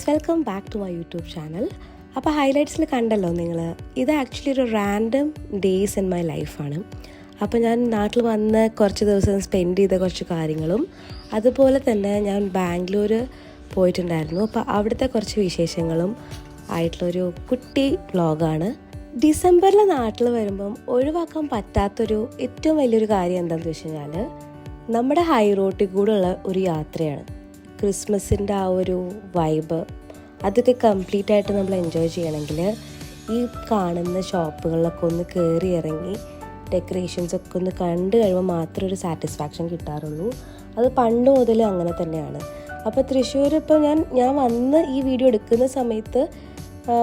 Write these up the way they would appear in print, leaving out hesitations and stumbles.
Guys, welcome back to my YouTube channel. അപ്പോൾ ഹൈലൈറ്റ്സിൽ കണ്ടല്ലോ നിങ്ങൾ, ഇത് ആക്ച്വലി ഒരു റാൻഡം ഡേയ്സ് ഇൻ മൈ ലൈഫാണ്. അപ്പോൾ ഞാൻ നാട്ടിൽ വന്ന് കുറച്ച് ദിവസം സ്പെൻഡ് ചെയ്ത കുറച്ച് കാര്യങ്ങളും അതുപോലെ തന്നെ ഞാൻ ബാംഗ്ലൂർ പോയിട്ടുണ്ടായിരുന്നു. അപ്പോൾ അവിടുത്തെ കുറച്ച് വിശേഷങ്ങളും ആയിട്ടുള്ളൊരു കുട്ടി വ്ളോഗാണ്. ഡിസംബറിൽ നാട്ടിൽ വരുമ്പം ഒഴിവാക്കാൻ പറ്റാത്തൊരു ഏറ്റവും വലിയൊരു കാര്യം എന്താണെന്ന് വെച്ച് കഴിഞ്ഞാൽ നമ്മുടെ ഹൈ റോട്ടിൽ കൂടെയുള്ള ഒരു യാത്രയാണ്. ക്രിസ്മസിൻ്റെ ആ ഒരു വൈബ് അതൊക്കെ കംപ്ലീറ്റ് ആയിട്ട് നമ്മൾ എൻജോയ് ചെയ്യണമെങ്കിൽ ഈ കാണുന്ന ഷോപ്പുകളിലൊക്കെ ഒന്ന് കയറി ഇറങ്ങി ഡെക്കറേഷൻസൊക്കെ ഒന്ന് കണ്ടു കഴിയുമ്പോൾ മാത്രമേ ഒരു സാറ്റിസ്ഫാക്ഷൻ കിട്ടാറുള്ളൂ. അത് പണ്ട് മുതൽ അങ്ങനെ തന്നെയാണ്. അപ്പോൾ തൃശ്ശൂർ ഇപ്പോൾ ഞാൻ വന്ന് ഈ വീഡിയോ എടുക്കുന്ന സമയത്ത്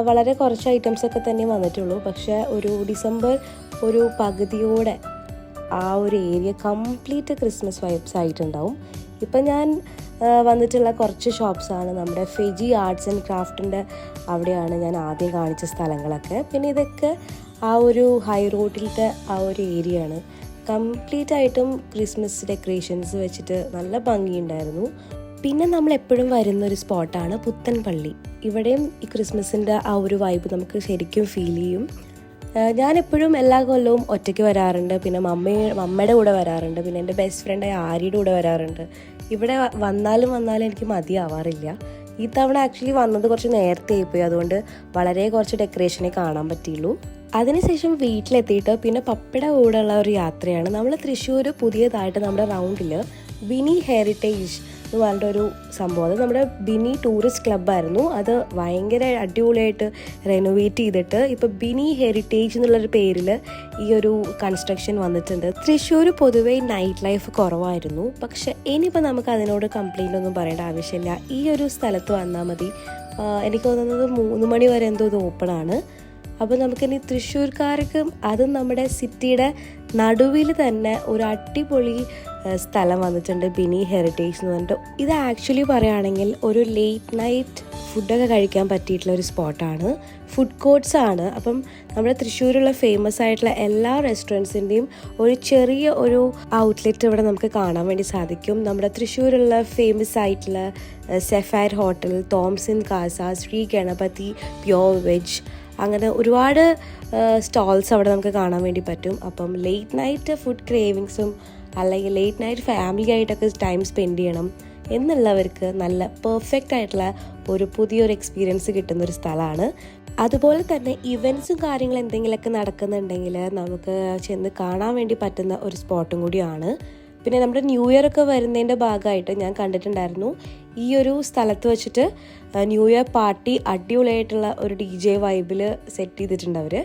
വളരെ കുറച്ച് ഐറ്റംസൊക്കെ തന്നെ വന്നിട്ടുള്ളൂ. പക്ഷേ ഒരു ഡിസംബർ ഒരു പകുതിയോടെ ആ ഒരു ഏരിയ കംപ്ലീറ്റ് ക്രിസ്മസ് വൈബ്സ് ആയിട്ടുണ്ടാവും. ഇപ്പം ഞാൻ വന്നിട്ടുള്ള കുറച്ച് ഷോപ്സാണ് നമ്മുടെ ഫെജി ആർട്സ് ആൻഡ് ക്രാഫ്റ്റിൻ്റെ അവിടെയാണ് ഞാൻ ആദ്യം കാണിച്ച സ്ഥലങ്ങളൊക്കെ. പിന്നെ ഇതൊക്കെ ആ ഒരു ഹൈ റോഡിലത്തെ ആ ഒരു ഏരിയ ആണ്. കംപ്ലീറ്റ് ആയിട്ടും ക്രിസ്മസ് ഡെക്കറേഷൻസ് വെച്ചിട്ട് നല്ല ഭംഗിയുണ്ടായിരുന്നു. പിന്നെ നമ്മൾ എപ്പോഴും വരുന്നൊരു സ്പോട്ടാണ് പുത്തൻപള്ളി. ഇവിടെയും ഈ ക്രിസ്മസിൻ്റെ ആ ഒരു വൈബ് നമുക്ക് ശരിക്കും ഫീൽ ചെയ്യും. ഞാനെപ്പോഴും എല്ലാ കൊല്ലവും ഒറ്റയ്ക്ക് വരാറുണ്ട്, പിന്നെ മമ്മയുടെ കൂടെ വരാറുണ്ട്, പിന്നെ എൻ്റെ ബെസ്റ്റ് ഫ്രണ്ടായ ആര്യയുടെ കൂടെ വരാറുണ്ട്. ഇവിടെ വന്നാലും എനിക്ക് മതിയാവാറില്ല. ഈ തവണ ആക്ച്വലി വന്നത് കുറച്ച് നേരത്തെ ആയിപ്പോയി, അതുകൊണ്ട് വളരെ കുറച്ച് ഡെക്കറേഷനെ കാണാൻ പറ്റിയുള്ളൂ. അതിനുശേഷം വീട്ടിലെത്തിയിട്ട് പിന്നെ പപ്പയുടെ കൂടെയുള്ള ഒരു യാത്രയാണ്. നമ്മൾ തൃശ്ശൂർ പുതിയതായിട്ട് നമ്മുടെ റൗണ്ടിൽ ബിനി ഹെറിറ്റേജ് എന്ന് പറഞ്ഞൊരു സംഭവം, അത് നമ്മുടെ ബിനി ടൂറിസ്റ്റ് ക്ലബ്ബായിരുന്നു. അത് ഭയങ്കര അടിപൊളിയായിട്ട് റെനോവേറ്റ് ചെയ്തിട്ട് ഇപ്പോൾ ബിനി ഹെറിറ്റേജ് എന്നുള്ളൊരു പേരിൽ ഈ ഒരു കൺസ്ട്രക്ഷൻ വന്നിട്ടുണ്ട്. തൃശ്ശൂർ പൊതുവേ നൈറ്റ് ലൈഫ് കുറവായിരുന്നു, പക്ഷെ ഇനിയിപ്പോൾ നമുക്ക് അതിനോട് കംപ്ലൈൻ്റ് ഒന്നും പറയേണ്ട ആവശ്യമില്ല. ഈ ഒരു സ്ഥലത്ത് വന്നാൽ മതി. എനിക്ക് തോന്നുന്നത് 3 മണി വരെ എന്തോ ഇത് ഓപ്പണാണ്. അപ്പോൾ നമുക്കിനി തൃശ്ശൂർക്കാർക്ക് അതും നമ്മുടെ സിറ്റിയുടെ നടുവിൽ തന്നെ ഒരു അടിപൊളി സ്ഥലം വന്നിട്ടുണ്ട്, ബിനി ഹെറിറ്റേജ് എന്ന് പറഞ്ഞിട്ട്. ഇത് ആക്ച്വലി പറയുകയാണെങ്കിൽ ഒരു ലേറ്റ് നൈറ്റ് ഫുഡൊക്കെ കഴിക്കാൻ പറ്റിയിട്ടുള്ള ഒരു സ്പോട്ടാണ്. ഫുഡ് കോർട്ട്സ് ആണ്. അപ്പം നമ്മുടെ തൃശ്ശൂരുള്ള ഫേമസ് ആയിട്ടുള്ള എല്ലാ റെസ്റ്റോറൻറ്റ്സിൻ്റെയും ഒരു ചെറിയ ഒരു ഔട്ട്ലെറ്റ് ഇവിടെ നമുക്ക് കാണാൻ വേണ്ടി സാധിക്കും. നമ്മുടെ തൃശ്ശൂരുള്ള ഫേമസ് ആയിട്ടുള്ള സെഫയർ ഹോട്ടൽ, തോംസൺ കാസ, ശ്രീ ഗണപതി പ്യോർ വെജ്, അങ്ങനെ ഒരുപാട് സ്റ്റോൾസ് അവിടെ നമുക്ക് കാണാൻ വേണ്ടി പറ്റും. അപ്പം ലേറ്റ് നൈറ്റ് ഫുഡ് ക്രേവിങ്സും അല്ലെങ്കിൽ ലേറ്റ് നൈറ്റ് ഫാമിലി ആയിട്ടൊക്കെ ടൈം സ്പെൻഡ് ചെയ്യണം എന്നുള്ളവർക്ക് നല്ല പെർഫെക്റ്റ് ആയിട്ടുള്ള ഒരു പുതിയൊരു എക്സ്പീരിയൻസ് കിട്ടുന്നൊരു സ്ഥലമാണ്. അതുപോലെ തന്നെ ഇവൻറ്റ്സും കാര്യങ്ങളും എന്തെങ്കിലുമൊക്കെ നടക്കുന്നുണ്ടെങ്കിൽ നമുക്ക് ചെന്ന് കാണാൻ വേണ്ടി പറ്റുന്ന ഒരു സ്പോട്ടും കൂടിയാണ്. പിന്നെ നമ്മുടെ ന്യൂ ഇയർ ഒക്കെ വരുന്നതിൻ്റെ ഭാഗമായിട്ട് ഞാൻ കണ്ടിട്ടുണ്ടായിരുന്നു ഈ ഒരു സ്ഥലത്ത് വെച്ചിട്ട് ന്യൂ ഇയർ പാർട്ടി അടിപൊളിയായിട്ടുള്ള ഒരു DJ വൈബിൽ സെറ്റ് ചെയ്തിട്ടുണ്ട് അവർ.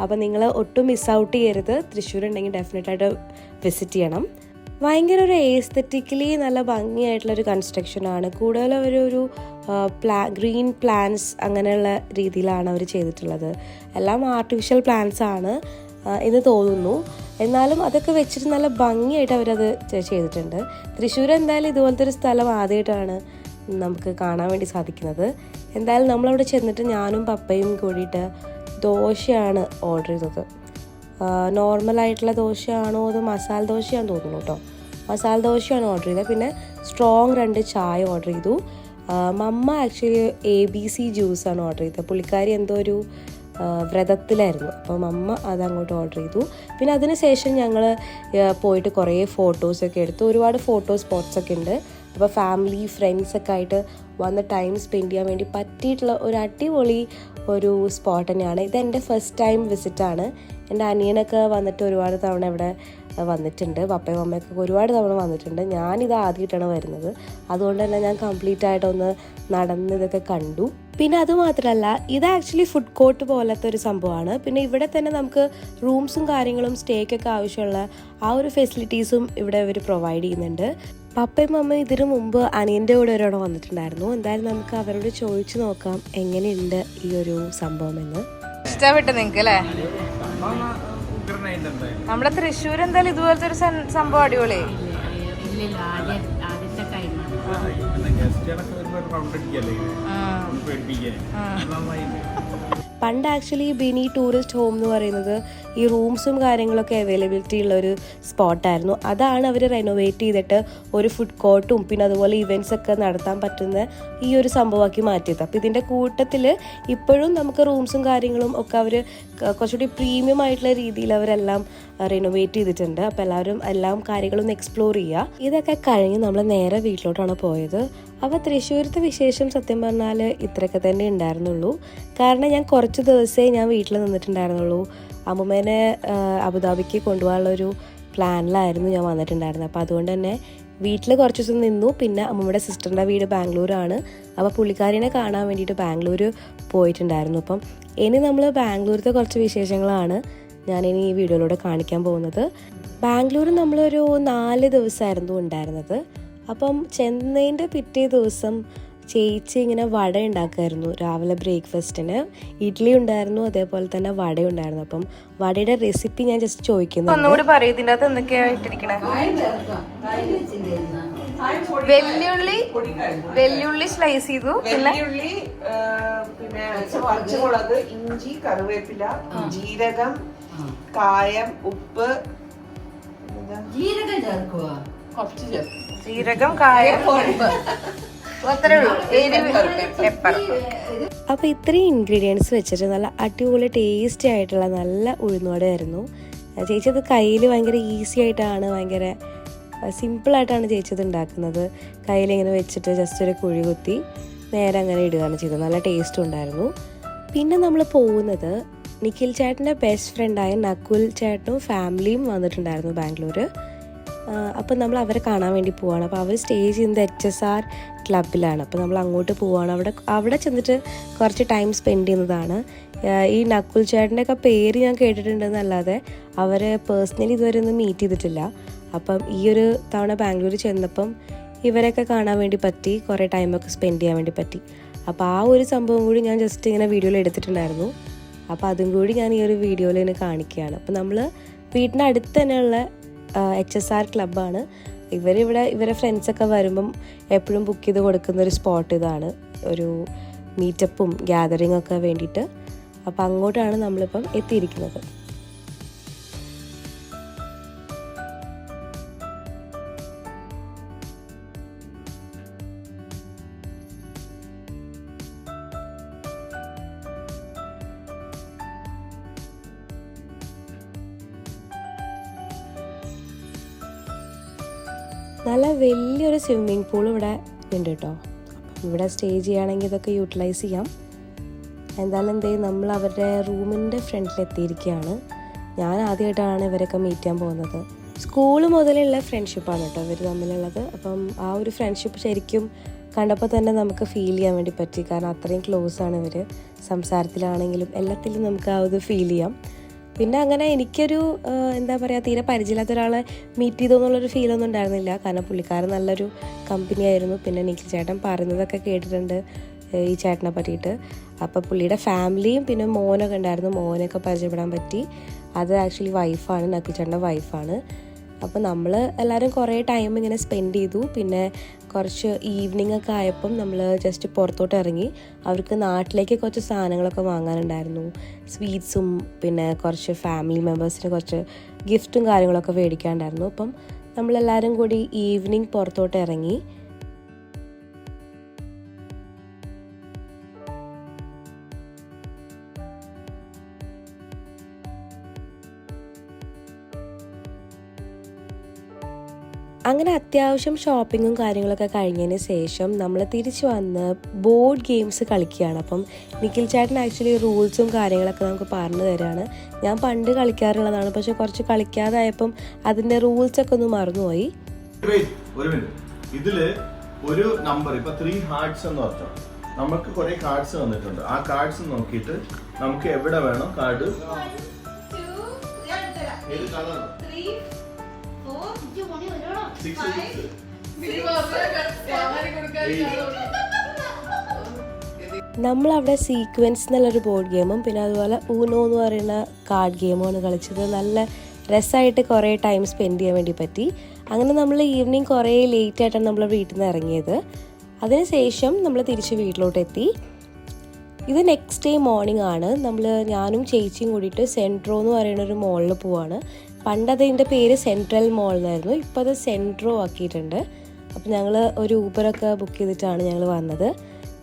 അപ്പോൾ നിങ്ങൾ ഒട്ടും മിസ് ഔട്ട് ചെയ്യരുത്. തൃശ്ശൂർ ഉണ്ടെങ്കിൽ ഡെഫിനറ്റായിട്ട് വിസിറ്റ് ചെയ്യണം. ഭയങ്കര ഒരു എസ്തെറ്റിക്കലി നല്ല ഭംഗിയായിട്ടുള്ളൊരു കൺസ്ട്രക്ഷനാണ്. കൂടുതലും ഒരു ഗ്രീൻ പ്ലാന്റ്സ് അങ്ങനെയുള്ള രീതിയിലാണ് അവർ ചെയ്തിട്ടുള്ളത്. എല്ലാം ആർട്ടിഫിഷ്യൽ പ്ലാന്റ്സ് ആണ് എന്ന് തോന്നുന്നു, എന്നാലും അതൊക്കെ വെച്ചിട്ട് നല്ല ഭംഗിയായിട്ട് അവരത് ചെയ്തിട്ടുണ്ട്. തൃശ്ശൂർ എന്തായാലും ഇതുപോലത്തെ ഒരു സ്ഥലം ആദ്യമായിട്ടാണ് നമുക്ക് കാണാൻ വേണ്ടി സാധിക്കുന്നത്. എന്തായാലും നമ്മളവിടെ ചെന്നിട്ട് ഞാനും പപ്പയും കൂടിയിട്ട് ദോശയാണ് ഓർഡർ ചെയ്തത്. നോർമലായിട്ടുള്ള ദോശയാണോ അത് മസാല ദോശയാണെന്ന് തോന്നുന്നു കേട്ടോ. മസാല ദോശയാണ് ഓർഡർ ചെയ്തത്. പിന്നെ സ്ട്രോങ് 2 ചായ ഓർഡർ ചെയ്തു. മമ്മ ആക്ച്വലി ABC ജ്യൂസാണ് ഓർഡർ ചെയ്തത്. പുള്ളിക്കാരി എന്തോ ഒരു വ്രതത്തിലായിരുന്നു, അപ്പം അമ്മ അതങ്ങോട്ട് ഓർഡർ ചെയ്തു. പിന്നെ അതിനുശേഷം ഞങ്ങൾ പോയിട്ട് കുറേ ഫോട്ടോസൊക്കെ എടുത്തു. ഒരുപാട് ഫോട്ടോ സ്പോട്ട്സൊക്കെ ഉണ്ട്. അപ്പോൾ ഫാമിലി ഫ്രണ്ട്സൊക്കെ ആയിട്ട് വന്ന് ടൈം സ്പെൻഡ് ചെയ്യാൻ വേണ്ടി പറ്റിയിട്ടുള്ള ഒരു അടിപൊളി ഒരു സ്പോട്ട് തന്നെയാണ്. ഇതെൻ്റെ ഫസ്റ്റ് ടൈം വിസിറ്റാണ്. എൻ്റെ അനിയനൊക്കെ വന്നിട്ട് ഒരുപാട് തവണ ഇവിടെ വന്നിട്ടുണ്ട്. പപ്പയും അമ്മയൊക്കെ ഒരുപാട് തവണ വന്നിട്ടുണ്ട്. ഞാനിത് ആദ്യമായിട്ടാണ് വരുന്നത്, അതുകൊണ്ട് തന്നെ ഞാൻ കംപ്ലീറ്റ് ആയിട്ടൊന്ന് നടന്നിതൊക്കെ കണ്ടു. പിന്നെ അതുമാത്രമല്ല, ഇത് ആക്ച്വലി ഫുഡ് കോർട്ട് പോലത്തെ ഒരു സംഭവമാണ്. പിന്നെ ഇവിടെ തന്നെ നമുക്ക് റൂംസും കാര്യങ്ങളും സ്റ്റേക്കൊക്കെ ആവശ്യമുള്ള ആ ഒരു ഫെസിലിറ്റീസും ഇവിടെ ഇവർ പ്രൊവൈഡ് ചെയ്യുന്നുണ്ട്. പപ്പയും അമ്മയും ഇതിനു മുമ്പ് അനിയൻ്റെ കൂടെ ഒരാൾ വന്നിട്ടുണ്ടായിരുന്നു. എന്തായാലും നമുക്ക് അവരോട് ചോദിച്ചു നോക്കാം എങ്ങനെയുണ്ട് ഈ ഒരു സംഭവം എന്ന്. ഇഷ്ടപ്പെട്ടു നിങ്ങൾക്ക് അല്ലേ? നമ്മുടെ തൃശ്ശൂർ എന്തായാലും ഇതുപോലത്തെ ഒരു സംഭവം അടിപൊളി. പണ്ട് ആക്ച്വലി ബിനി ടൂറിസ്റ്റ് ഹോം എന്ന് പറയുന്നത് ഈ റൂംസും കാര്യങ്ങളൊക്കെ അവൈലബിലിറ്റി ഉള്ള ഒരു സ്പോട്ടായിരുന്നു. അതാണ് അവർ റെനോവേറ്റ് ചെയ്തിട്ട് ഒരു ഫുഡ് കോർട്ടും പിന്നെ അതുപോലെ ഇവൻറ്റ്സ് ഒക്കെ നടത്താൻ പറ്റുന്ന ഈ ഒരു സംഭവമാക്കി മാറ്റിയത്. അപ്പോൾ ഇതിൻ്റെ കൂട്ടത്തിൽ ഇപ്പോഴും നമുക്ക് റൂംസും കാര്യങ്ങളും ഒക്കെ അവർ കുറച്ചുകൂടി പ്രീമിയം ആയിട്ടുള്ള രീതിയിൽ അവരെല്ലാം റിനോവേറ്റ് ചെയ്തിട്ടുണ്ട്. അപ്പോൾ എല്ലാവരും എല്ലാം കാര്യങ്ങളൊന്ന് എക്സ്പ്ലോർ ചെയ്യുക. ഇതൊക്കെ കഴിഞ്ഞ് നമ്മൾ നേരെ വീട്ടിലോട്ടാണ് പോയത്. അപ്പോൾ തൃശ്ശൂരത്തെ വിശേഷം സത്യം പറഞ്ഞാൽ ഇത്രയൊക്കെ തന്നെ ഉണ്ടായിരുന്നുള്ളൂ. കാരണം ഞാൻ കുറച്ച് ദിവസമേ ഞാൻ വീട്ടിൽ നിന്നിട്ടുണ്ടായിരുന്നുള്ളൂ. അമ്മൂമ്മേനെ അബുദാബിക്ക് കൊണ്ടുപോകാനുള്ളൊരു പ്ലാനിലായിരുന്നു ഞാൻ വന്നിട്ടുണ്ടായിരുന്നത്. അപ്പോൾ അതുകൊണ്ട് തന്നെ വീട്ടിൽ കുറച്ച് ദിവസം നിന്നു. പിന്നെ അമ്മൂമ്മയുടെ സിസ്റ്ററിൻ്റെ വീട് ബാംഗ്ലൂരാണ്. അപ്പോൾ പുള്ളിക്കാരിനെ കാണാൻ വേണ്ടിയിട്ട് ബാംഗ്ലൂർ പോയിട്ടുണ്ടായിരുന്നു. അപ്പം ഇനി നമ്മൾ ബാംഗ്ലൂരത്തെ കുറച്ച് വിശേഷങ്ങളാണ് ഞാനിനി ഈ വീഡിയോയിലൂടെ കാണിക്കാൻ പോകുന്നത്. ബാംഗ്ലൂർ നമ്മളൊരു 4 ദിവസമായിരുന്നു ഉണ്ടായിരുന്നത്. അപ്പം ചെന്നൈൻ്റെ പിറ്റേ ദിവസം ചേച്ചി ഇങ്ങനെ വട ഉണ്ടാക്കുമായിരുന്നു. രാവിലെ ബ്രേക്ക്ഫാസ്റ്റിന് ഇഡ്ഡലി ഉണ്ടായിരുന്നു, അതേപോലെ തന്നെ വട ഉണ്ടായിരുന്നു. അപ്പം വടയുടെ റെസിപ്പി ഞാൻ ജസ്റ്റ് ചോദിക്കുന്നു. ഒന്നുകൂടി പറയൂ, ഇതിൻ്റെ അകത്ത് എന്തൊക്കെയാ ഇട്ടിരിക്കണേ? വെല്ലുള്ളി സ്ലൈസ് ചെയ്തു, പിന്നെ പച്ചമുളക്, ഇഞ്ചി, കറിവേപ്പില, ജീരകം, കായം, ഉപ്പ്, ജീരകം ചേർക്കുക, കുറച്ച് ചേർക്കും. ജീരകം, കായം, ഉപ്പ്, അത്രേ ഉള്ളൂ. പെപ്പർ. അപ്പോൾ ഇത്രയും ഇൻഗ്രീഡിയൻസ് വെച്ചിട്ട് നല്ല അടിപൊളി ടേസ്റ്റി ആയിട്ടുള്ള നല്ല ഉഴുന്നുവടയായിരുന്നു. ചേച്ചി അത് കയ്യിൽ ഭയങ്കര ഈസി ആയിട്ടാണ്, ഭയങ്കര സിമ്പിളായിട്ടാണ് ചേച്ചി ഇത് ഉണ്ടാക്കുന്നത്. കയ്യിലിങ്ങനെ വെച്ചിട്ട് ജസ്റ്റ് ഒരു കുഴി കുത്തി നേരെ അങ്ങനെ ഇടുകയാണ് ചെയ്തത്. നല്ല ടേസ്റ്റും ഉണ്ടായിരുന്നു. പിന്നെ നമ്മൾ പോകുന്നത് നിഖിൽ ചേട്ടൻ്റെ ബെസ്റ്റ് ഫ്രണ്ടായ നകുൽ ചേട്ടനും ഫാമിലിയും വന്നിട്ടുണ്ടായിരുന്നു ബാംഗ്ലൂർ. അപ്പം നമ്മൾ അവരെ കാണാൻ വേണ്ടി പോവാണ്. അപ്പോൾ അവർ സ്റ്റേ ചെയ്യുന്നത് HSR ക്ലബിലാണ്. അപ്പോൾ നമ്മൾ അങ്ങോട്ട് പോവാണ്. അവിടെ ചെന്നിട്ട് കുറച്ച് ടൈം സ്പെൻഡ് ചെയ്യുന്നതാണ്. ഈ നകുൽ ചേട്ടൻ്റെയൊക്കെ പേര് ഞാൻ കേട്ടിട്ടുണ്ടെന്നല്ലാതെ അവരെ പേഴ്സണലി ഇതുവരെ ഒന്നും മീറ്റ് ചെയ്തിട്ടില്ല. അപ്പം ഈ ഒരു തവണ ബാംഗ്ലൂർ ചെന്നപ്പം ഇവരൊക്കെ കാണാൻ വേണ്ടി പറ്റി, കുറേ ടൈമൊക്കെ സ്പെൻഡ് ചെയ്യാൻ വേണ്ടി പറ്റി. അപ്പോൾ ആ ഒരു സംഭവം കൂടി ഞാൻ ജസ്റ്റ് ഇങ്ങനെ വീഡിയോയിൽ എടുത്തിട്ടുണ്ടായിരുന്നു. അപ്പോൾ അതും കൂടി ഞാൻ ഈ ഒരു വീഡിയോയിൽ ഇങ്ങനെ കാണിക്കുകയാണ്. അപ്പോൾ നമ്മൾ വീടിൻ്റെ അടുത്ത് തന്നെയുള്ള HSR ക്ലബ്ബാണ്. ഇവരെ ഫ്രണ്ട്സൊക്കെ വരുമ്പം എപ്പോഴും ബുക്ക് ചെയ്ത് കൊടുക്കുന്ന ഒരു സ്പോട്ട് ഇതാണ്, ഒരു മീറ്റപ്പും ഗ്യാതറിങ്ങും ഒക്കെ വേണ്ടിയിട്ട്. അപ്പോൾ അങ്ങോട്ടാണ് നമ്മളിപ്പം എത്തിയിരിക്കുന്നത്. നല്ല വലിയൊരു സ്വിമ്മിങ് പൂൾ ഇവിടെ ഉണ്ട് കേട്ടോ. ഇവിടെ സ്റ്റേ ചെയ്യുകയാണെങ്കിൽ ഇതൊക്കെ യൂട്ടിലൈസ് ചെയ്യാം. എന്തായാലും നമ്മൾ അവരുടെ റൂമിൻ്റെ ഫ്രണ്ടിലെത്തിയിരിക്കുകയാണ്. ഞാൻ ആദ്യമായിട്ടാണ് ഇവരൊക്കെ മീറ്റ് ചെയ്യാൻ പോകുന്നത്. സ്കൂൾ മുതലുള്ള ഫ്രണ്ട്ഷിപ്പാണ് കേട്ടോ ഇവർ തമ്മിലുള്ളത്. അപ്പം ആ ഒരു ഫ്രണ്ട്ഷിപ്പ് ശരിക്കും കണ്ടപ്പോൾ തന്നെ നമുക്ക് ഫീൽ ചെയ്യാൻ വേണ്ടി പറ്റി. കാരണം അത്രയും ക്ലോസ് ആണ് ഇവർ. സംസാരത്തിലാണെങ്കിലും എല്ലാത്തിലും നമുക്ക് ആ ഒരു ഫീൽ ചെയ്യാം. പിന്നെ അങ്ങനെ എനിക്കൊരു എന്താ പറയുക, തീരെ പരിചയമില്ലാത്ത ഒരാളെ മീറ്റ് ചെയ്തോന്നുള്ളൊരു ഫീലൊന്നും ഉണ്ടായിരുന്നില്ല. കാരണം പുള്ളിക്കാരൻ നല്ലൊരു കമ്പനി ആയിരുന്നു. പിന്നെ നിഖിൽ ചേട്ടൻ പറയുന്നതൊക്കെ കേട്ടിട്ടുണ്ട് ഈ ചേട്ടനെ പറ്റിയിട്ട്. അപ്പോൾ പുള്ളിയുടെ ഫാമിലിയും പിന്നെ മോനൊക്കെ ഉണ്ടായിരുന്നു. മോനൊക്കെ പരിചയപ്പെടാൻ പറ്റി. അത് ആക്ച്വലി വൈഫാണ്, നഖിൽ ചേട്ടൻ്റെ വൈഫാണ്. അപ്പോൾ നമ്മൾ എല്ലാവരും കുറേ ടൈം ഇങ്ങനെ സ്പെൻഡ് ചെയ്തു. പിന്നെ കുറച്ച് ഈവനിങ് ഒക്കെ ആയപ്പം നമ്മൾ ജസ്റ്റ് പുറത്തോട്ട് ഇറങ്ങി. അവർക്ക് നാട്ടിലേക്ക് കുറച്ച് സാധനങ്ങളൊക്കെ വാങ്ങാനുണ്ടായിരുന്നു, സ്വീറ്റ്സും പിന്നെ കുറച്ച് ഫാമിലി മെമ്പേഴ്സിന് കുറച്ച് ഗിഫ്റ്റും കാര്യങ്ങളൊക്കെ മേടിക്കാനുണ്ടായിരുന്നു. അപ്പം നമ്മളെല്ലാവരും കൂടി ഈവനിങ് പുറത്തോട്ട് ഇറങ്ങി. അങ്ങനെ അത്യാവശ്യം ഷോപ്പിങ്ങും കാര്യങ്ങളൊക്കെ കഴിഞ്ഞതിന് ശേഷം നമ്മൾ തിരിച്ചു വന്ന് ബോർഡ് ഗെയിംസ് കളിക്കുകയാണ്. അപ്പം നിഖിൽ ചേട്ടൻ ആക്ച്വലി റൂൾസും കാര്യങ്ങളൊക്കെ നമുക്ക് പറഞ്ഞു തരാണ്. ഞാൻ പണ്ട് കളിക്കാറുള്ളതാണ്, പക്ഷെ കുറച്ച് കളിക്കാതായപ്പം അതിൻ്റെ റൂൾസൊക്കെ ഒന്ന് മറന്നുപോയി. ഇതില് ഒരു നമ്പർ ഇപ്പൊ 3 ഹാർട്സ് എന്ന് പറഞ്ഞോ, നമുക്ക് കുറെ കാർഡ്സ് വന്നിട്ടുണ്ട്. ആ കാർഡ്സ് നോക്കിയിട്ട് നമുക്ക് എവിടെ വേണം കാർഡ്, ഏത് കളർ, നമ്മളവിടെ സീക്വൻസ് എന്നുള്ളൊരു ബോർഡ് ഗെയിമും പിന്നെ അതുപോലെ ഊനോ എന്ന് പറയുന്ന കാർഡ് ഗെയിമുമാണ് കളിച്ചത്. നല്ല രസമായിട്ട് കുറേ ടൈം സ്പെൻഡ് ചെയ്യാൻ വേണ്ടി പറ്റി. അങ്ങനെ നമ്മൾ ഈവനിങ് കുറേ ലേറ്റ് ആയിട്ടാണ് നമ്മൾ വീട്ടിൽ നിന്ന് ഇറങ്ങിയത്. അതിനുശേഷം നമ്മൾ തിരിച്ച് വീട്ടിലോട്ട് എത്തി. ഇത് നെക്സ്റ്റ് ഡേ മോർണിംഗ് ആണ്. ഞാനും ചേച്ചിയും കൂടിയിട്ട് സെൻട്രോ എന്ന് പറയുന്ന ഒരു മോളിൽ പോവാണ്. പണ്ട് അതിൻ്റെ പേര് സെൻട്രൽ മോൾ എന്നായിരുന്നു, ഇപ്പോൾ അത് സെൻട്രോ ആക്കിയിട്ടുണ്ട്. അപ്പോൾ ഞങ്ങൾ ഒരു ഊബറൊക്കെ ബുക്ക് ചെയ്തിട്ടാണ് ഞങ്ങൾ വന്നത്.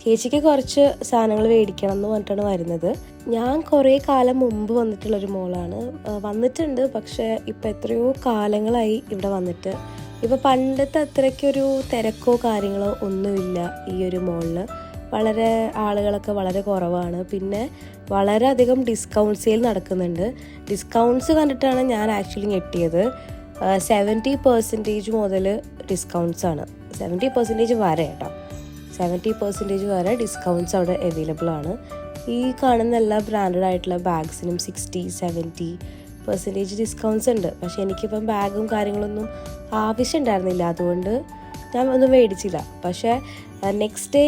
ചേച്ചിക്ക് കുറച്ച് സാധനങ്ങൾ മേടിക്കണം എന്ന് പറഞ്ഞിട്ടാണ് വരുന്നത്. ഞാൻ കുറേ കാലം മുമ്പ് വന്നിട്ടുള്ളൊരു മോളാണ്, വന്നിട്ടുണ്ട്. പക്ഷേ ഇപ്പോൾ എത്രയോ കാലങ്ങളായി ഇവിടെ വന്നിട്ട്. ഇപ്പോൾ പണ്ടത്തെ അത്രയ്ക്കൊരു തിരക്കോ കാര്യങ്ങളോ ഒന്നുമില്ല ഈ ഒരു മോളിൽ. വളരെ ആളുകളൊക്കെ വളരെ കുറവാണ്. പിന്നെ വളരെയധികം ഡിസ്കൗണ്ട് സെയിൽ നടക്കുന്നുണ്ട്. ഡിസ്കൗണ്ട്സ് കണ്ടിട്ടാണ് ഞാൻ ആക്ച്വലി ഞെട്ടിയത്. 70% മുതൽ ഡിസ്കൗണ്ട്സ് ആണ്. 70% വരെ കേട്ടോ, 70% വരെ ഡിസ്കൗണ്ട്സ് അവിടെ അവൈലബിൾ ആണ്. ഈ കാണുന്ന എല്ലാ ബ്രാൻഡഡ് ആയിട്ടുള്ള ബാഗ്സിനും 60-70% ഡിസ്കൗണ്ട്സ് ഉണ്ട്. പക്ഷേ എനിക്കിപ്പം ബാഗും കാര്യങ്ങളൊന്നും ആവശ്യം ഉണ്ടായിരുന്നില്ല, അതുകൊണ്ട് ഞാൻ ഒന്നും മേടിച്ചില്ല. പക്ഷേ നെക്സ്റ്റ് ഡേ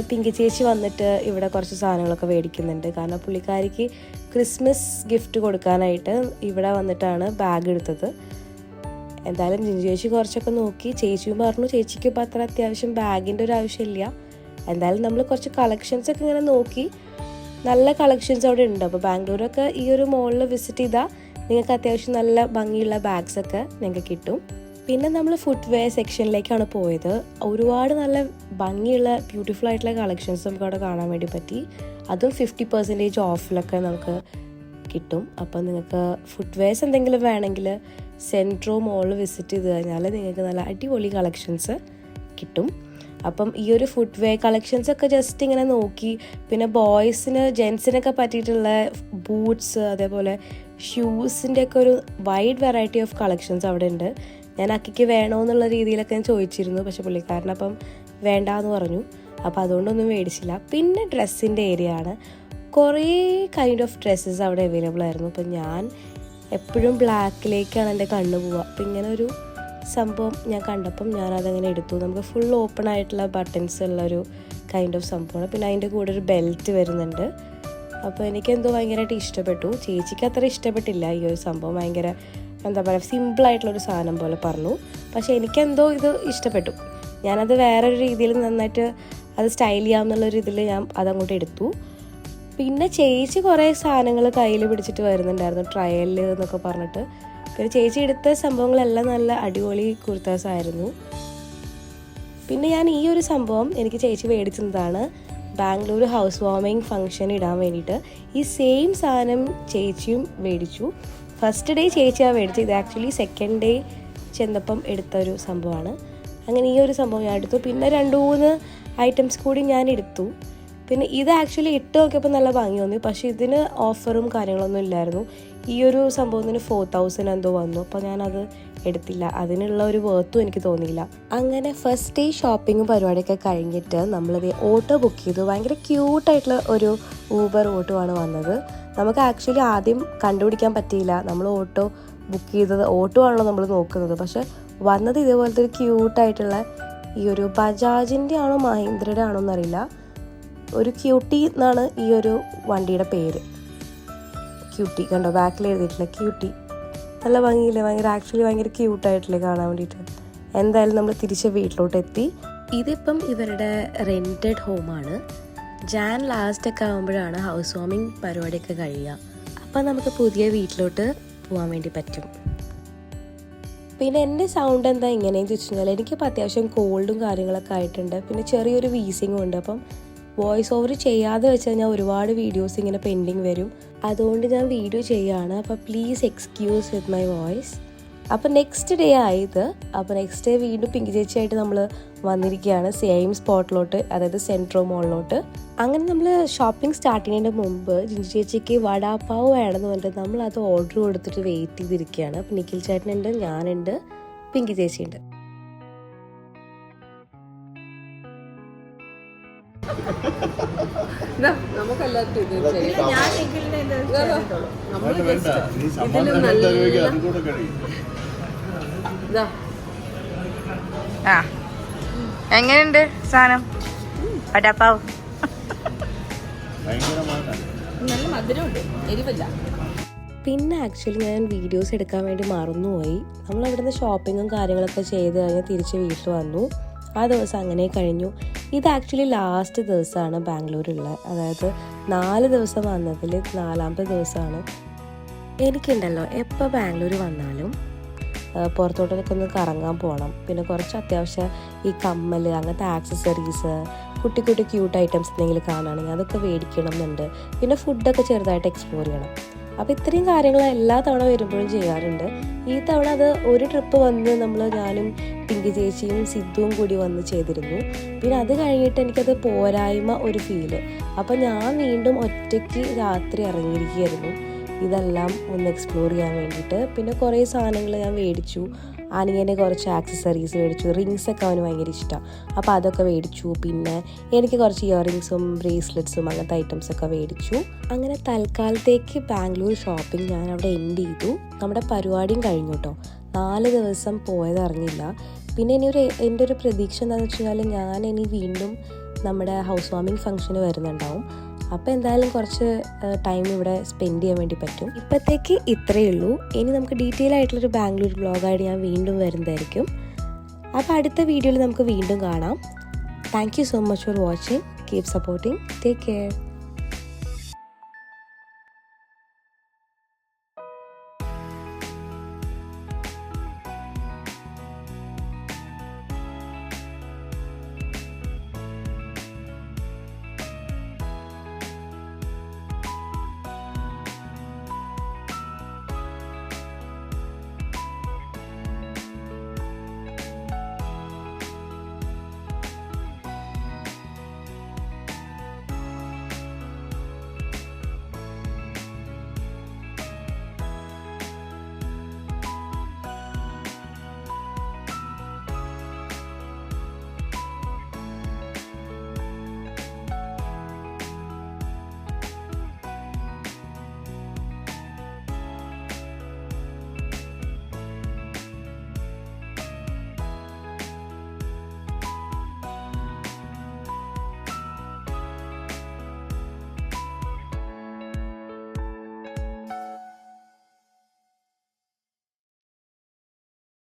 പിങ്കി ചേച്ചി വന്നിട്ട് ഇവിടെ കുറച്ച് സാധനങ്ങളൊക്കെ മേടിക്കുന്നുണ്ട്. കാരണം പുള്ളിക്കാരിക്ക് ക്രിസ്മസ് ഗിഫ്റ്റ് കൊടുക്കാനായിട്ട് ഇവിടെ വന്നിട്ടാണ് ബാഗ് എടുത്തത്. എന്തായാലും ജിഞ്ചു ചേച്ചി കുറച്ചൊക്കെ നോക്കി. ചേച്ചിയും പറഞ്ഞു ചേച്ചിക്ക് ഇപ്പോൾ അത്ര അത്യാവശ്യം ബാഗിൻ്റെ ഒരു ആവശ്യമില്ല. എന്തായാലും നമ്മൾ കുറച്ച് കളക്ഷൻസൊക്കെ ഇങ്ങനെ നോക്കി. നല്ല കളക്ഷൻസ് അവിടെ ഉണ്ട്. അപ്പോൾ ബാംഗ്ലൂരൊക്കെ ഈ ഒരു മോളിൽ വിസിറ്റ് ചെയ്താൽ നിങ്ങൾക്ക് അത്യാവശ്യം നല്ല ഭംഗിയുള്ള ബാഗ്സൊക്കെ നിങ്ങൾക്ക് കിട്ടും. പിന്നെ നമ്മൾ ഫുട്വെയർ സെക്ഷനിലേക്കാണ് പോയത്. ഒരുപാട് നല്ല ഭംഗിയുള്ള ബ്യൂട്ടിഫുൾ ആയിട്ടുള്ള കളക്ഷൻസ് നമുക്ക് അവിടെ കാണാൻ വേണ്ടി പറ്റി. അതും 50% ഓഫിലൊക്കെ നമുക്ക് കിട്ടും. അപ്പം നിങ്ങൾക്ക് ഫുട്വെയർസ് എന്തെങ്കിലും വേണമെങ്കിൽ സെൻട്രോ മോളിൽ വിസിറ്റ് ചെയ്ത് കഴിഞ്ഞാൽ നിങ്ങൾക്ക് നല്ല അടിപൊളി കളക്ഷൻസ് കിട്ടും. അപ്പം ഈ ഒരു ഫുട്വെയർ കളക്ഷൻസൊക്കെ ജസ്റ്റ് ഇങ്ങനെ നോക്കി. പിന്നെ ബോയ്സിന് ജെൻസിനൊക്കെ പറ്റിയിട്ടുള്ള ബൂട്ട്സ്, അതേപോലെ ഷൂസിൻ്റെ ഒക്കെ ഒരു വൈഡ് വെറൈറ്റി ഓഫ് കളക്ഷൻസ് അവിടെ ഉണ്ട്. ഞാൻ അക്കിക്ക് വേണോ എന്നുള്ള രീതിയിലൊക്കെ ഞാൻ ചോദിച്ചിരുന്നു, പക്ഷെ പുള്ളിക്കാരനപ്പം വേണ്ടാന്ന് പറഞ്ഞു. അപ്പോൾ അതുകൊണ്ടൊന്നും മേടിച്ചില്ല. പിന്നെ ഡ്രസ്സിൻ്റെ ഏരിയ ആണ്. കുറേ കൈൻഡ് ഓഫ് ഡ്രസ്സസ് അവിടെ അവൈലബിൾ ആയിരുന്നു. അപ്പം ഞാൻ എപ്പോഴും ബ്ലാക്കിലേക്കാണ് എൻ്റെ കണ്ണ് പോവുക. അപ്പം ഇങ്ങനെ ഒരു സംഭവം ഞാൻ കണ്ടപ്പം ഞാനതങ്ങനെ എടുത്തു. നമുക്ക് ഫുൾ ഓപ്പൺ ആയിട്ടുള്ള ബട്ടൺസ് ഉള്ളൊരു കൈൻഡ് ഓഫ് സംഭവമാണ്. പിന്നെ അതിൻ്റെ കൂടെ ഒരു ബെൽറ്റ് വരുന്നുണ്ട്. അപ്പോൾ എനിക്കെന്തോ ഭയങ്കരമായിട്ട് ഇഷ്ടപ്പെട്ടു. ചേച്ചിക്ക് അത്ര ഇഷ്ടപ്പെട്ടില്ല ഈ ഒരു സംഭവം. ഭയങ്കര എന്താ പറയുക, സിമ്പിളായിട്ടുള്ളൊരു സാധനം പോലെ പറഞ്ഞു. പക്ഷേ എനിക്കെന്തോ ഇത് ഇഷ്ടപ്പെട്ടു. ഞാനത് വേറൊരു രീതിയിൽ നന്നായിട്ട് അത് സ്റ്റൈൽ ചെയ്യാമെന്നുള്ളൊരു ഇതിൽ ഞാൻ അതങ്ങോട്ട് എടുത്തു. പിന്നെ ചേച്ചി കുറേ സാധനങ്ങൾ കയ്യിൽ പിടിച്ചിട്ട് വരുന്നുണ്ടായിരുന്നു, ട്രയൽ എന്നൊക്കെ പറഞ്ഞിട്ട്. പിന്നെ ചേച്ചി എടുത്ത സംഭവങ്ങളെല്ലാം നല്ല അടിപൊളി കുർത്താസ് ആയിരുന്നു. പിന്നെ ഞാൻ ഈ ഒരു സംഭവം എനിക്ക് ചേച്ചി മേടിച്ചതാണ്. ബാംഗ്ലൂർ ഹൗസ് വാമിങ് ഫംഗ്ഷൻ ഇടാൻ വേണ്ടിയിട്ട് ഈ സെയിം സാധനം ചേച്ചിയും മേടിച്ചു. ഫസ്റ്റ് ഡേ ചേച്ചിയാണ് മേടിച്ചത്. ഇത് ആക്ച്വലി സെക്കൻഡ് ഡേ ചെന്നപ്പം എടുത്തൊരു സംഭവമാണ്. അങ്ങനെ ഈ ഒരു സംഭവം ഞാൻ എടുത്തു. പിന്നെ 2-3 ഐറ്റംസ് കൂടി ഞാൻ എടുത്തു. പിന്നെ ഇത് ആക്ച്വലി ഇട്ട് നോക്കിയപ്പോൾ നല്ല ഭംഗി തോന്നി. പക്ഷേ ഇതിന് ഓഫറും കാര്യങ്ങളൊന്നും ഇല്ലായിരുന്നു. ഈ ഒരു സംഭവത്തിന് 4000 എന്തോ വന്നു. അപ്പോൾ ഞാനത് എടുത്തില്ല. അതിനുള്ള ഒരു വേർത്തും എനിക്ക് തോന്നിയില്ല. അങ്ങനെ ഫസ്റ്റ് ഡേ ഷോപ്പിങ്ങും പരിപാടിയൊക്കെ കഴിഞ്ഞിട്ട് നമ്മളത് ഓട്ടോ ബുക്ക് ചെയ്തു. ഭയങ്കര ക്യൂട്ടായിട്ടുള്ള ഒരു ഊബർ ഓട്ടോ ആണ് വന്നത്. നമുക്ക് ആക്ച്വലി ആദ്യം കണ്ടുപിടിക്കാൻ പറ്റിയില്ല നമ്മൾ ഓട്ടോ ബുക്ക് ചെയ്തത് ഓട്ടോ ആണല്ലോ നമ്മൾ നോക്കുന്നത്. പക്ഷെ വന്നത് ഇതേപോലത്തെ ഒരു ക്യൂട്ടായിട്ടുള്ള ഈ ഒരു ബജാജിൻ്റെ ആണോ മഹീന്ദ്രയുടെ ആണോ എന്നറിയില്ല, ഒരു ക്യൂട്ടി എന്നാണ് ഈ ഒരു വണ്ടിയുടെ പേര്. ക്യൂട്ടി കണ്ടോ, ബാക്കിൽ എഴുതിയിട്ടില്ല ക്യൂട്ടി. നല്ല ഭംഗിയില്ലേ, ഭയങ്കര ക്യൂട്ടായിട്ടില്ലേ കാണാൻ വേണ്ടിയിട്ട്. എന്തായാലും നമ്മൾ തിരിച്ച് വീട്ടിലോട്ട് എത്തി. ഇതിപ്പം ഇവരുടെ റെൻറ്റഡ് ഹോമാണ്. ജാൻ ലാസ്റ്റൊക്കെ ആകുമ്പോഴാണ് ഹൗസ് വാമിങ് പരിപാടിയൊക്കെ കഴിയുക. അപ്പം നമുക്ക് പുതിയ വീട്ടിലോട്ട് പോകാൻ വേണ്ടി പറ്റും. പിന്നെ എൻ്റെ സൗണ്ട് എന്താ ഇങ്ങനെയെന്ന് ചോദിച്ചു കഴിഞ്ഞാൽ എനിക്കിപ്പോൾ അത്യാവശ്യം കോൾഡും കാര്യങ്ങളൊക്കെ ആയിട്ടുണ്ട്. പിന്നെ ചെറിയൊരു വീസിങ്ങും ഉണ്ട്. അപ്പം വോയിസ് ഓവർ ചെയ്യാതെ വെച്ച് കഴിഞ്ഞാൽ ഒരുപാട് വീഡിയോസ് ഇങ്ങനെ പെൻഡിങ് വരും. അതുകൊണ്ട് ഞാൻ വീഡിയോ ചെയ്യുകയാണ്. അപ്പോൾ please excuse with my voice. അപ്പോൾ നെക്സ്റ്റ് ഡേ ആയത്. അപ്പോൾ നെക്സ്റ്റ് ഡേ വീണ്ടും പിങ്കി ചേച്ചിയായിട്ട് നമ്മൾ വന്നിരിക്കുകയാണ് സെയിം സ്പോട്ടിലോട്ട്, അതായത് സെൻട്രോ മോളിലോട്ട്. അങ്ങനെ നമ്മൾ ഷോപ്പിംഗ് സ്റ്റാർട്ട് ചെയ്യുന്നതിൻ്റെ മുമ്പ് ജിഞ്ചു ചേച്ചിക്ക് വടാപ്പാവ് വേണമെന്ന് പറഞ്ഞിട്ട് നമ്മൾ അത് ഓർഡർ കൊടുത്തിട്ട് വെയിറ്റ് ചെയ്തിരിക്കുകയാണ്. അപ്പോൾ നിഖിൽ ചേട്ടനുണ്ട്, ഞാനുണ്ട്, പിങ്കി ചേച്ചിയുണ്ട്. എങ്ങനെയുണ്ട് സാധനം വടാപ്പാവ്? നല്ല മധുരമുണ്ട്, എരിവല്ല. പിന്നെ ആക്ച്വലി ഞാൻ വീഡിയോസ് എടുക്കാൻ വേണ്ടി മറന്നുപോയി. നമ്മൾ അവിടുന്ന് ഷോപ്പിങ്ങും കാര്യങ്ങളൊക്കെ ചെയ്ത് കഴിഞ്ഞ് തിരിച്ച് വീട്ടിൽ വന്നു. ആ ദിവസം അങ്ങനെ കഴിഞ്ഞു. ഇത് ആക്ച്വലി ലാസ്റ്റ് ദിവസമാണ് ബാംഗ്ലൂരുള്ളത്. അതായത് 4 ദിവസം വന്നതിൽ 4ാമത്തെ ദിവസമാണ്. എനിക്കുണ്ടല്ലോ എപ്പോൾ ബാംഗ്ലൂർ വന്നാലും പുറത്തോട്ടൊക്കെ ഒന്ന് കറങ്ങാൻ പോകണം. പിന്നെ കുറച്ച് അത്യാവശ്യം ഈ കമ്മൽ അങ്ങനത്തെ ആക്സസറീസ്, കുട്ടി ക്യൂട്ട് ഐറ്റംസ് എന്തെങ്കിലും കാണുകയാണെങ്കിൽ അതൊക്കെ മേടിക്കണം എന്നുണ്ട്. പിന്നെ ഫുഡൊക്കെ ചെറുതായിട്ട് എക്സ്പ്ലോർ ചെയ്യണം. അപ്പോൾ ഇത്രയും കാര്യങ്ങൾ എല്ലാ തവണ വരുമ്പോഴും ചെയ്യാറുണ്ട്. ഈ തവണ അത് ഒരു ട്രിപ്പ് വന്ന് ഞാനും പിങ്കി ചേച്ചിയും സിദ്ധുവും കൂടി വന്ന് ചെയ്തിരുന്നു. പിന്നെ അത് കഴിഞ്ഞിട്ട് എനിക്കത് പോരായ്മ ഒരു ഫീല്. അപ്പോൾ ഞാൻ വീണ്ടും ഒറ്റയ്ക്ക് രാത്രി ഇറങ്ങിയിരിക്കുകയായിരുന്നു ഇതെല്ലാം ഒന്ന് എക്സ്പ്ലോർ ചെയ്യാൻ വേണ്ടിയിട്ട്. പിന്നെ കുറേ സാധനങ്ങൾ ഞാൻ മേടിച്ചു. അനിയനെ കുറച്ച് ആക്സസറീസ് മേടിച്ചു. റിങ്സൊക്കെ അവന് ഭയങ്കര ഇഷ്ടമാണ്, അപ്പോൾ അതൊക്കെ മേടിച്ചു. പിന്നെ എനിക്ക് കുറച്ച് ഇയറിങ്സും ബ്രേസ്ലെറ്റ്സും അങ്ങനത്തെ ഐറ്റംസൊക്കെ മേടിച്ചു. അങ്ങനെ തൽക്കാലത്തേക്ക് ബാംഗ്ലൂർ ഷോപ്പിംഗ് ഞാൻ അവിടെ എൻഡ് ചെയ്തു. നമ്മുടെ പരിപാടിയും കഴിഞ്ഞു കേട്ടോ. 4 ദിവസം പോയതറിഞ്ഞില്ല. പിന്നെ എൻ്റെ ഒരു പ്രതീക്ഷ എന്താണെന്ന് വെച്ച് കഴിഞ്ഞാൽ ഞാൻ ഇനി വീണ്ടും നമ്മുടെ ഹൗസ് വാമിങ് ഫംഗ്ഷന് വരുന്നുണ്ടാവും. അപ്പോൾ എന്തായാലും കുറച്ച് ടൈം ഇവിടെ സ്പെൻഡ് ചെയ്യാൻ വേണ്ടി പറ്റും. ഇപ്പോഴത്തേക്ക് ഇത്രയേ ഉള്ളൂ. ഇനി നമുക്ക് ഡീറ്റെയിൽ ആയിട്ടുള്ളൊരു ബാംഗ്ലൂർ വ്ളോഗായിട്ട് ഞാൻ വീണ്ടും വരുന്നതായിരിക്കും. അപ്പോൾ അടുത്ത വീഡിയോയിൽ നമുക്ക് വീണ്ടും കാണാം. Thank you so much for watching. Keep supporting. Take care.